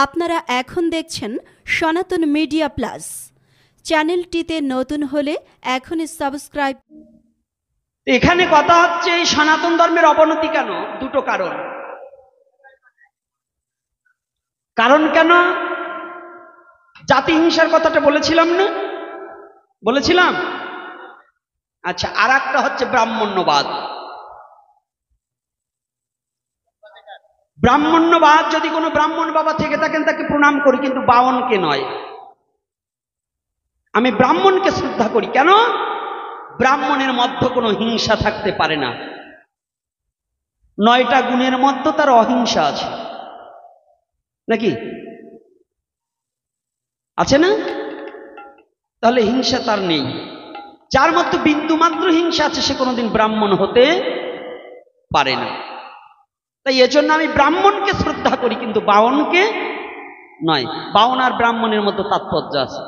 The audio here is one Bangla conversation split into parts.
আপনারা এখন দেখছেন সনাতন মিডিয়া প্লাস। চ্যানেলটিতে নতুন হলে এখনই সাবস্ক্রাইব। এখানে কথা হচ্ছে এই সনাতন ধর্মের অবনতি কেন? দুটো কারণ। কারণ কেন? জাতি হিংসার কথাটা বলেছিলাম না? বলেছিলাম। আচ্ছা, আর একটা হচ্ছে ব্রাহ্মণ্যবাদ। ব্রাহ্মণ্যবাদ, যদি কোনো ব্রাহ্মণ বাবা থেকে থাকেন তাকে প্রণাম করি, কিন্তু বামনকে নয়। আমি ব্রাহ্মণকে শ্রদ্ধা করি। কেন? ব্রাহ্মণের মধ্যে কোনো হিংসা থাকতে পারে না। 9টা গুণের মধ্যে তার অহিংসা আছে, নাকি আছে না? তাহলে হিংসা তার নেই। যার মধ্যে বিন্দু মাত্র হিংসা আছে সে কোনোদিন ব্রাহ্মণ হতে পারে না। তাই এজন্য আমি ব্রাহ্মণকে শ্রদ্ধা করি, কিন্তু বামনকে নয়। বামন আর ব্রাহ্মণের মধ্যে তাৎপর্য আছে।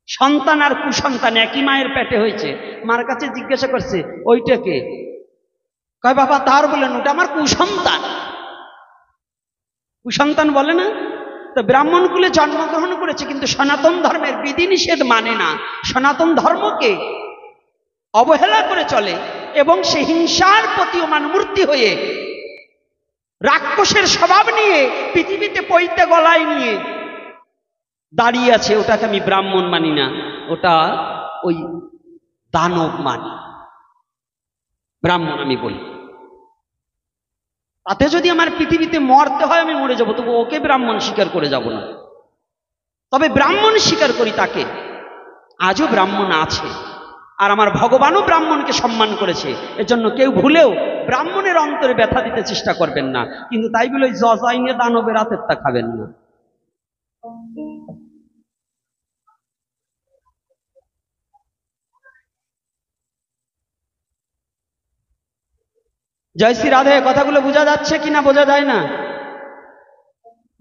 সন্তান আর কুসন্তান একই মায়ের পেটে হয়েছে। মার কাছে জিজ্ঞাসা করছে ওইটা কে? কয় বাবা তার বলেন ওটা আমার কুসন্তান। কুসন্তান বলে না? তো ব্রাহ্মণ কুলে জন্মগ্রহণ করেছে, কিন্তু সনাতন ধর্মের বিধিনিষেধ মানে না, সনাতন ধর্মকে অবহেলা করে চলে এবং সে হিংসার প্রতীয়মান মূর্তি হয়ে রাক্ষসের স্বভাব নিয়ে পৃথিবীতে পৈতে গলায় নিয়ে দাঁড়িয়ে আছে। ওটাকে আমি ব্রাহ্মণ মানি না, ওটা ওই দানব মানি। ব্রাহ্মণ আমি বলি। তাতে যদি আমার পৃথিবীতে মরতে হয় আমি মরে যাব, তবু ওকে ব্রাহ্মণ স্বীকার করে যাব না। তবে ব্রাহ্মণ স্বীকার করি তাকে। আজও ব্রাহ্মণ আছে, আর আমার ভগবানও ব্রাহ্মণকে সম্মান করেছে। এজন্য কেউ ভুলেও ব্রাহ্মণের অন্তরে ব্যথা দিতে চেষ্টা করবেন না, কিন্তু তাই বলে জজাইনে দানবের আতেরটা খাবেন না। জয় শ্রী রাধে। কথাগুলো বোঝা যাচ্ছে কিনা বোঝা যায় না?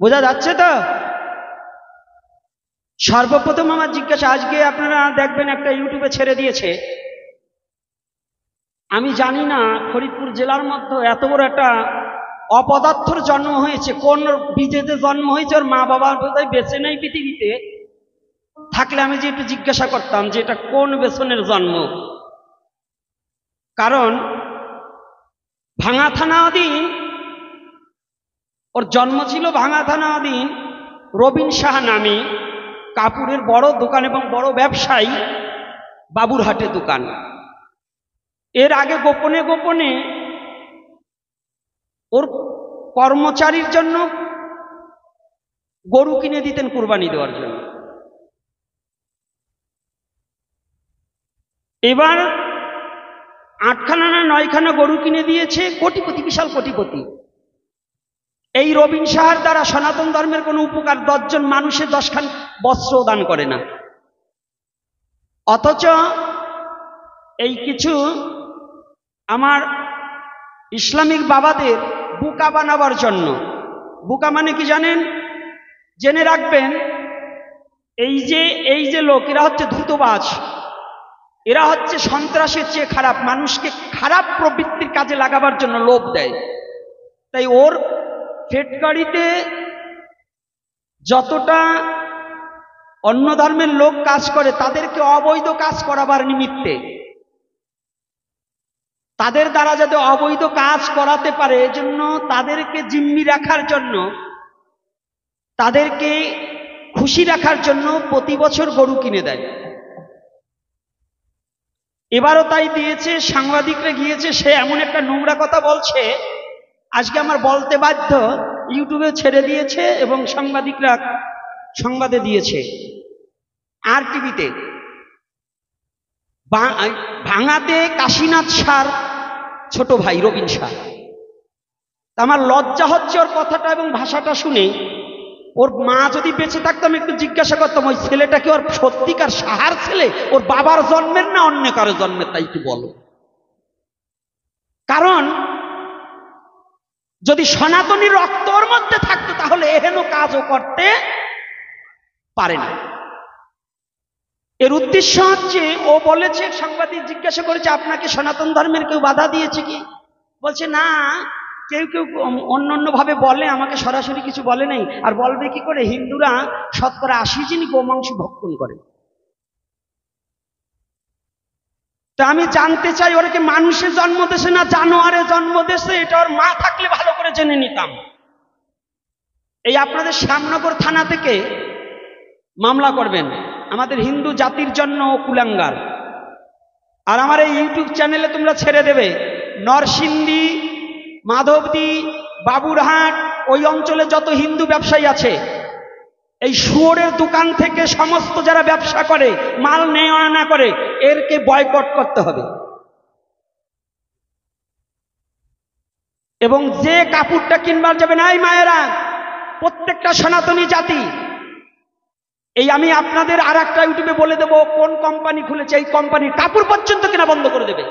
বোঝা যাচ্ছে তো? সর্বপ্রথম আমার জিজ্ঞাসা, আজকে আপনারা দেখবেন একটা ইউটিউবে ছেড়ে দিয়েছে, আমি জানি না ফরিদপুর জেলার মধ্যে এত বড় একটা অপদার্থর জন্ম হয়েছে। কোন বীজেতে জন্ম হয়েছে, ওর মা বাবা বোধহয় বেঁচে নেই পৃথিবীতে। থাকলে আমি যে একটু জিজ্ঞাসা করতাম যে এটা কোন বেসনের জন্ম। কারণ ভাঙা থানাধীন, ওর জন্ম ছিল ভাঙা থানাধীন রবিন শাহ নামে কাপড়ের বড় দোকান এবং বড় ব্যবসায়ী, বাবুরহাটে দোকান। এর আগে গোপনে গোপনে ওর কর্মচারীর জন্য গরু কিনে দিতেন কুরবানি দেওয়ার জন্য। এবার 8খানা না 9খানা গরু কিনে দিয়েছে, কোটিপতি, বিশাল কোটিপতি। এই রবিন শাহর দ্বারা সনাতন ধর্মের কোনো উপকার 10 জন মানুষের 10খান বস্ত্র দান করে না। অথচ এই কিছু আমার ইসলামিক বাবাদের বোকা বানাবার জন্য, বোকা মানে কি জানেন? জেনে রাখবেন, এই যে লোক, এরা হচ্ছে ধূর্তবাজ, এরা হচ্ছে সন্ত্রাসের চেয়ে খারাপ। মানুষকে খারাপ প্রবৃত্তির কাজে লাগাবার জন্য লোভ দেয়। তাই ওর ফেটকারিতে যতটা অন্য ধর্মের লোক কাজ করে তাদেরকে অবৈধ কাজ করাবার নিমিত্তে, তাদের দ্বারা যাতে অবৈধ কাজ করাতে পারে এজন্য তাদেরকে জিম্মি রাখার জন্য, তাদেরকে খুশি রাখার জন্য প্রতি বছর গরু কিনে দেয়। এবারও তাই দিয়েছে। সাংবাদিকরা গিয়েছে, সে এমন একটা নোংরা কথা বলছে, আজকে আমার বলতে বাধ্য। ইউটিউবে ছেড়ে দিয়েছে এবং সাংবাদিকরা সংবাদে দিয়েছে, আর টিভিতে। ভাঙাতে কাশীনাথ শাহর ছোট ভাই রবিন শাহ। আমার লজ্জা হচ্ছে ওর কথাটা এবং ভাষাটা শুনে। ওর মা যদি বেঁচে থাকতাম একটু জিজ্ঞাসা করতাম, ওই ছেলেটা কি ওর সত্যিকার সাহার ছেলে, ওর বাবার জন্মের না অন্য কারো জন্মের, তাই একটু বলো। কারণ যদি সনাতনী রক্ত ওর মধ্যে থাকতো তাহলে এহেন কাজও করতে পারে না। এর উদ্দেশ্য হচ্ছে, ও বলেছে, সাংবাদিক জিজ্ঞাসা করেছে আপনাকে সনাতন ধর্মের কেউ বাধা দিয়েছে কি? বলছে না, কেউ কেউ অন্য ভাবে বলে, আমাকে সরাসরি কিছু বলে নাই। আর বলবে কি করে? হিন্দুরা 80% গোমাংস ভক্ষণ করে। তা আমি জানতে চাই, ওরা কি মানুষের জন্ম দেশে না জানোয়ারে জন্ম দেশে? এটা ওর মা থাকলে ভালো করে জেনে নিতাম। এই আপনাদের শ্যামনগর থানা থেকে মামলা করবেন, আমাদের হিন্দু জাতির জন্য কুলাঙ্গার। আর আমার এই ইউটিউব চ্যানেলে তোমরা ছেড়ে দেবে, নরসিংদী, মাধবদী, বাবুরহাট, ওই অঞ্চলে যত হিন্দু ব্যবসায়ী আছে, এই শুয়োরের দোকান থেকে সমস্ত যারা ব্যবসা করে, মাল নেওয়া আনা করে, এরকে বয়কট করতে হবে। এবং যে কাপড়টা কিনবার যাবে না, এই মায়েরা, প্রত্যেকটা সনাতনী জাতি, এই আমি আপনাদের আর একটা ইউটিউবে বলে দেবো কোন কোম্পানি খুলেছে, এই কোম্পানির কাপড় পর্যন্ত কেনা বন্ধ করে দেবে।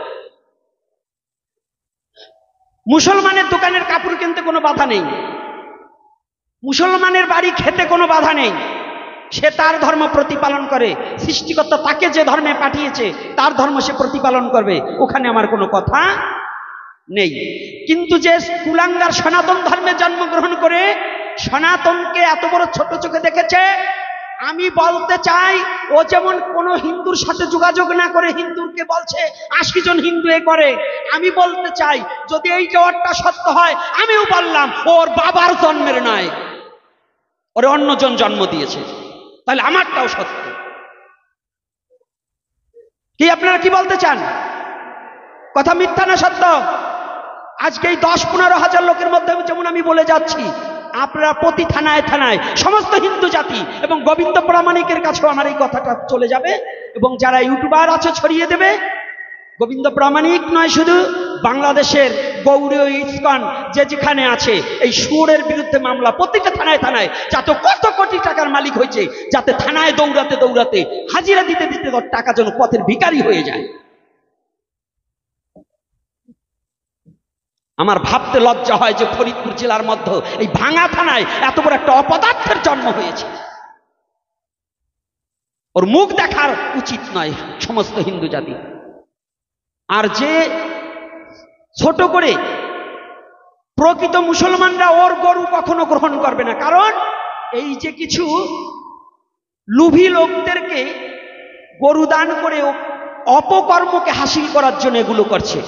মুসলমানের দোকানের কাপড় কিনতে কোনো বাধা নেই, মুসলমানের বাড়ি খেতে কোনো বাধা নেই, সে তার ধর্ম প্রতিপালন করে, সৃষ্টিকর্তা তাকে যে ধর্মে পাঠিয়েছে তার ধর্ম সে প্রতিপালন করবে, ওখানে আমার কোনো কথা নেই। কিন্তু যে কুলাঙ্গার সনাতন ধর্মে জন্মগ্রহণ করে সনাতনকে এত বড় ছোট চোখে দেখেছে, আমি বলতে চাই, ও যেমন কোন হিন্দুর সাথে যোগাযোগ না করে হিন্দুকে বলছে 80 জন হিন্দু এ করে, আমি বলতে চাই যদি এই জবাবটা সত্য হয়, আমিও বললাম ওর বাবার জন্মের নয়, ওরে অন্যজন জন্ম দিয়েছে, তাহলে আমারটাও সত্য। কি আপনারা কি বলতে চান? কথা মিথ্যা না সত্য? আজকে এই 10-15 হাজার লোকের মধ্যে যেমন আমি বলে যাচ্ছি, আপনারা প্রতি থানায় থানায় সমস্ত হিন্দু জাতি এবং গোবিন্দ প্রামাণিকের কাছেও আমার এই কথাটা চলে যাবে, এবং যারা ইউটিউবার আছে ছড়িয়ে দেবে। গোবিন্দ প্রামাণিক নয়, শুধু বাংলাদেশের গৌড়ীয় ইসকন যে যেখানে আছে, এই সুরের বিরুদ্ধে মামলা প্রত্যেকটা থানায় থানায়, যাতে কত কোটি টাকার মালিক হয়েছে, যাতে থানায় দৌড়াতে দৌড়াতে হাজিরা দিতে দিতে টাকা যেন পথের ভিখারি হয়ে যায়। আমার ভাবতে লজ্জা হয় যে ফরিদপুর জেলার মধ্যে এই ভাঙা থানায় এত বড় একটা অপদার্থের জন্ম হয়েছে। ওর মুখ দেখার উচিত নয় সমস্ত হিন্দু জাতি। আর যে ছোট করে প্রকৃত মুসলমানরা ওর গরু কখনো গ্রহণ করবে না, কারণ এই যে কিছু লুভী লোকদেরকে গরু দান করে অপকর্মকে হাসিল করার জন্য এগুলো করছে,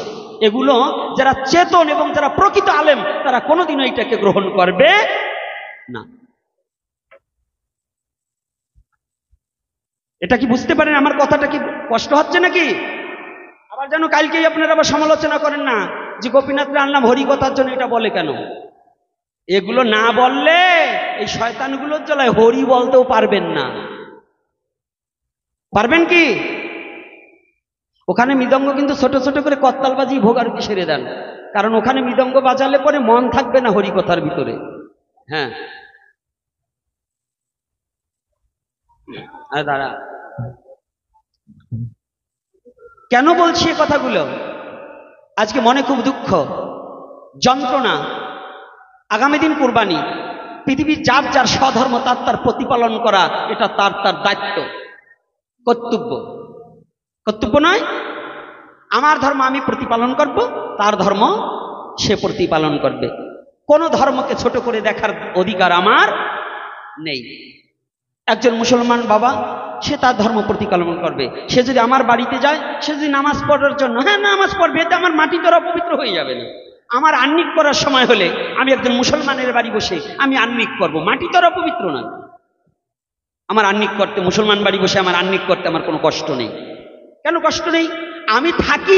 এগুলো যারা চেতন এবং যারা প্রকৃত আলেম তারা কোনোদিনও এটাকে গ্রহণ করবে না। এটা কি বুঝতে পারেন? আমার কথাটা কি কষ্ট হচ্ছে নাকি? আবার যেন কালকেই আপনারা আবার সমালোচনা করেন না যে গোপীনাথরে আনলাম হরিকথার জন্য, এটা বলে কেন? এগুলো না বললে এই শয়তানগুলোর জ্বালায় হরি বলতেও পারবেন না। পারবেন কি? ওখানে মৃদঙ্গ কিন্তু ছোট ছোট করে করতালবাজি ভোগারুকি সেরে দেন, কারণ ওখানে মৃদঙ্গ বাজালে পরে মন থাকবে না হরিকথার ভিতরে। হ্যাঁ, দাঁড়া, কেন বলছি এ কথাগুলো? আজকে মনে খুব দুঃখ, যন্ত্রণা। আগামী দিন কুরবানি, পৃথিবীর যার যার স্বধর্ম তার তার প্রতিপালন করা, এটা তার তার দায়িত্ব, কর্তব্য। কর্তব্য নয়, আমার ধর্ম আমি প্রতিপালন করব, তার ধর্ম সে প্রতিপালন করবে। কোন ধর্মকে ছোট করে দেখার অধিকার আমার নেই। একজন মুসলমান বাবা, সে তার ধর্ম প্রতিপালন করবে। সে যদি আমার বাড়িতে যায়, সে যদি নামাজ পড়ার জন্য, হ্যাঁ নামাজ পড়বে, এতে আমার মাটি তো অপবিত্র হয়ে যাবে না। আমার আহ্নিক করার সময় হলে আমি একজন মুসলমানের বাড়ি বসে আমি আহ্নিক করব, মাটি তো অপবিত্র না। আমার আহ্নিক করতে, মুসলমান বাড়ি বসে আমার আহ্নিক করতে আমার কোনো কষ্ট নেই। কেন কষ্ট নেই? আমি থাকি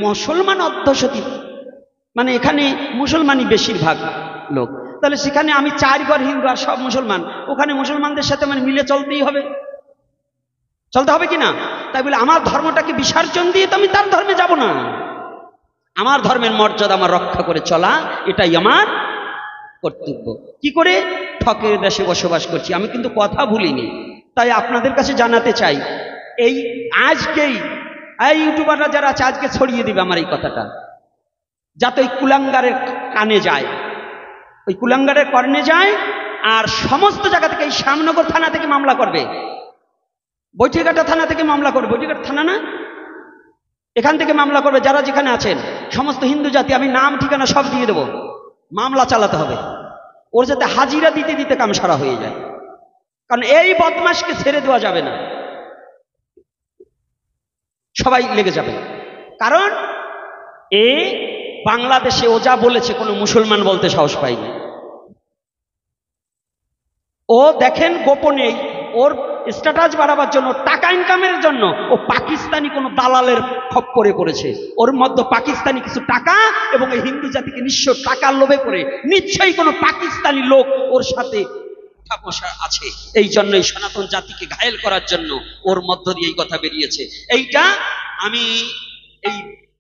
মুসলমান অধ্যুষিত, মানে এখানে মুসলমানই বেশিরভাগ লোক, তাহলে সেখানে আমি 4 ঘর হিন্দু আর সব মুসলমান, ওখানে মুসলমানদের সাথে মানে মিলে চলতেই হবে, চলতে হবে কিনা? তাই বলে আমার ধর্মটাকে বিসর্জন দিয়ে তো আমি তার ধর্মে যাব না। আমার ধর্মের মর্যাদা আমার রক্ষা করে চলা, এটাই আমার কর্তব্য। কি করে? ঠকের দেশে বসবাস করছি, আমি কিন্তু কথা ভুলিনি। তাই আপনাদের কাছে জানাতে চাই, এই আজকেই এই ইউটিউবাররা যারা আছে আজকে ছড়িয়ে দিবে আমার এই কথাটা, যাতে ওই কুলাঙ্গারের কানে যায়, ওই কুলাঙ্গারের কর্ণে যায়, আর সমস্ত জায়গা থেকে, এই শ্যামনগর থানা থেকে মামলা করবে, বৈঠিঘাটা থানা থেকে মামলা করবে, বৈঠিঘাটা থানা না, এখান থেকে মামলা করবে, যারা যেখানে আছেন সমস্ত হিন্দু জাতি, আমি নাম ঠিকানা সব দিয়ে দেবো। মামলা চালাতে হবে, ওর যাতে হাজিরা দিতে দিতে কাম সারা হয়ে যায়। কারণ এই বদমাশকে ছেড়ে দেওয়া যাবে না, সবাই লেগে যাবে। কারণ এ বাংলাদেশে ও যা বলেছে কোনো মুসলমান বলতে সাহস পায়নি। ও দেখেন গোপনে ওর স্ট্যাটাস বাড়াবার জন্য, টাকা ইনকামের জন্য ও পাকিস্তানি কোনো দালালের খপ্পরে পড়েছে। ওর মধ্যে পাকিস্তানি কিছু টাকা এবং এই হিন্দু জাতিকে নিঃস্ব টাকার লোভে করে নিশ্চয়ই কোনো পাকিস্তানি লোক ওর সাথে বসা আছে। এই জন্যই সনাতন জাতিকে ঘায়েল করার জন্য ওর মধ্য দিয়ে এই কথা বেরিয়েছে। এইটা আমি এই